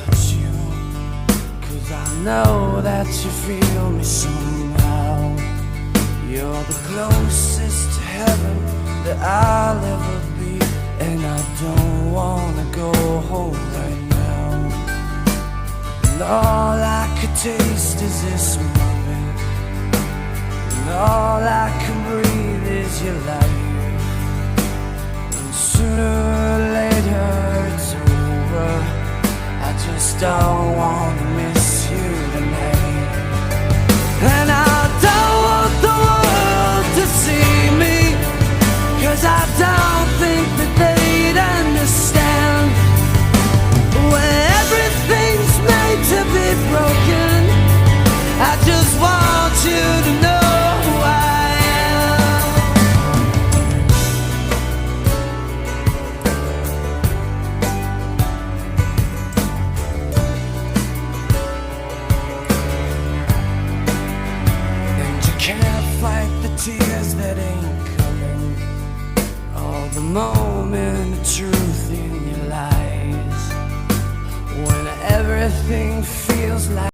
touch you, 'cause I know that you feel me somehow. You're the closest to heaven that I'll ever be, and I don't wanna go home right now. And all I could taste is this moment, and all I can breathe is your life. And sooner or later it's over, I just don't wanna miss you tonight. And I don't want the world to see me, 'cause I don't think that they'd understand. When everything's made to be broken, I just want you to know who I am. And you can't fight the tears that ain't coming, or the moment of truth in your lies, when everything feels like